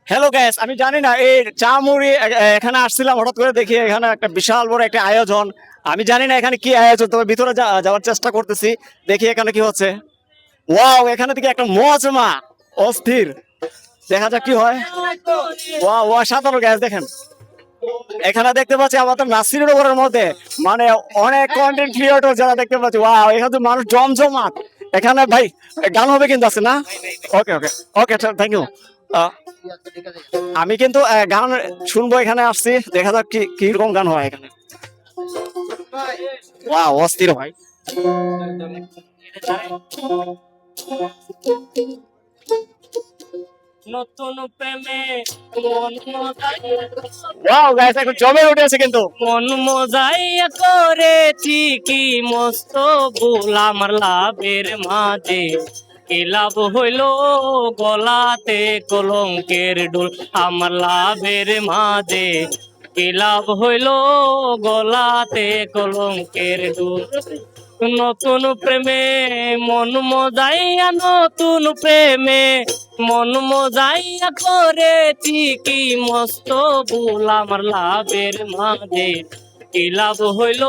Hello gas, আমি জানি না এই চা মুড়ি এখানে আসছিলাম, হঠাৎ করে দেখি এখানে একটা বিশাল বড় একটা আয়োজন। আমি জানি না এখানে কি আয়োজন, তবে ভিতরে যাওয়ার চেষ্টা করতেছি, দেখি এখানে কি হচ্ছে। ওয়াও, এখানে থেকে একটা মজমা অস্থির, দেখা যাক কি হয়। ওয়া ওয়া সাধারণ গ্যাস দেখেন, এখানে দেখতে পাচ্ছি আমাদের নাসিরনগরের মধ্যে মানে অনেক কন্টেন্ট ক্রিয়েটর যারা দেখতে পাচ্ছি। ওয়াও, এখানে তো মানুষ জমজমাট। এখানে ভাই গান হবে কিন্তু, আছে না? ওকে ওকে ওকে, থ্যাংক ইউ। আমি কিন্তু গান শুনবো, এখানে আসছি, দেখা যাক কি কিরকম গান হয় এখানে। ওয়াও, অস্থির ভাই। নতুন প্রেমে মন মজাইয়া ওয়াও গাইস, এখন জমে উঠেছে কিন্তু। মন মজাইয়া করেছি কি মস্ত ভুল আমার লাভের মাঝে, কি লাভ হইল গলাতে কলঙ্কের ডুল আমার লাভের মাঝে, কি লাভ হইল গলাতে কলঙ্কের ডুল। নতুন প্রেমে মন মজাইয়া, নতুন প্রেমে মন মজাইয়া করেছি কি মস্ত ভুল আমার লাভের মাঝে, কি লাভ হইল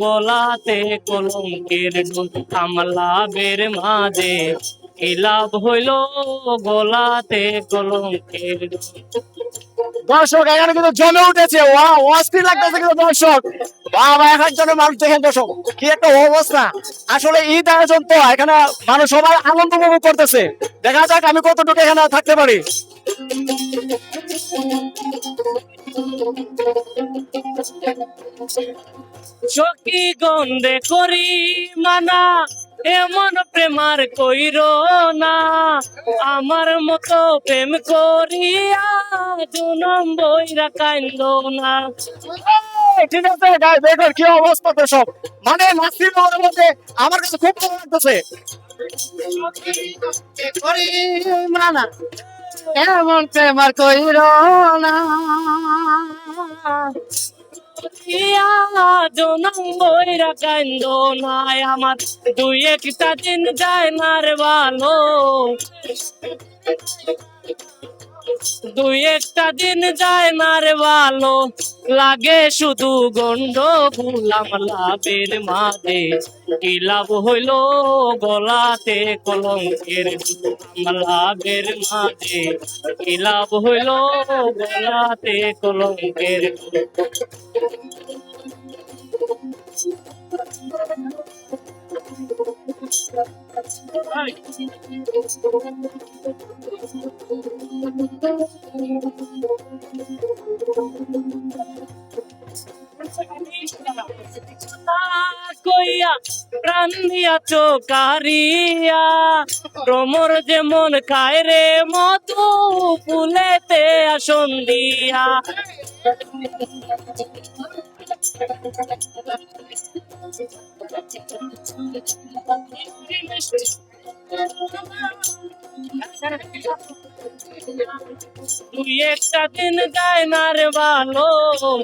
গলাতে কলঙ্কের ডুল আমার লাভের মাঝে, কি লাভ হইল গলাতে কলঙ্কের ডুল। দর্শক এখানে কিন্তু জমে উঠেছে, ওয়াও অস্থির লাগতেছে কিন্তু দর্শক। বাবা, একজনের মানুষ দেখেন দর্শক, কি একটা অবস্থা। আসলে ঈদ আয়োজন তো, এখানে মানুষ সবাই আনন্দ উপভোগ করতেছে। দেখা যাক আমি কতটুকু এখানে থাকতে পারি। সখী গন্ধে করি মানা, এমন প্রেমার কইর না, আমার মতো প্রেম করিয়া জনম বইরা কান্দ না। এই, ঠিক আছে গাইস, দেখুন কি অবস্থা দর্শক, মানে নাসির নগরের মধ্যে আমার কাছে খুব ভালো লাগতেছে। মানা এমন প্রেমার কইর না, জনম বইরা কান্দ নাই আমার, দুই একটা দিন যায় না রে ভালো, দুই একটা দিন যায় না রে ভালো, লাগে শুধু গন্ড গুলাম লাভের মাঝে, কি লাভ হইল গলাতে কলঙ্কের ডুল আমার লাভের মাঝে, কি লাভ হইল গলাতে কলঙ্কের ডুল। কইয়া প্রাণ দিয়াছ কারিয়া, ভ্রমর যেমন খায় রে মধু ফুলেতে আসন দিয়া, দুই একটা দিন যায় না রে ভালো,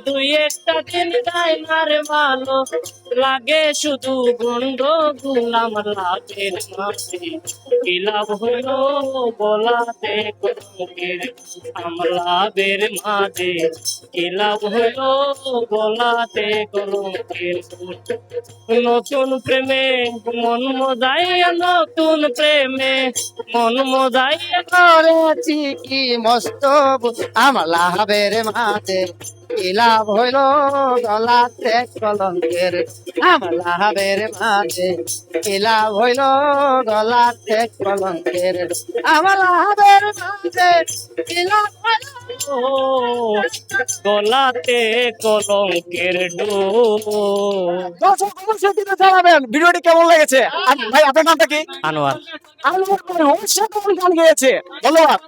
দুই একটা দিন যায় না রে ভালো, লাগে শুধু গন্ড গুলাম লাভের মাঝে, কি লাভ হইল বলাতে কলঙ্কের আমার লাভের মাঝে, কি লাভ হইল বলাতে কলঙ্কের। নতুন প্রেমে মন মজাইয়া, নতুন প্রেমে মন মজাইয়া করেছি কি মস্ত আমার লাভের মাঝে, কি লাভ হইল গলাতে কলঙ্কের আমার লাভের মাঝে, কি লাভ হইল গলাতে কলঙ্কের আমার লাভের মাঝে, কি লাভ হইল গলাতে কলঙ্কের ডোর। দর্শক অবশ্যই কিন্তু জানাবেন ভিডিওটি কেমন লেগেছে। আর ভাই, আপনার নামটা কি? আনোয়ার। আনোয়ার ভাই অবশ্যই কেমন গান গেয়েছে, ধন্যবাদ।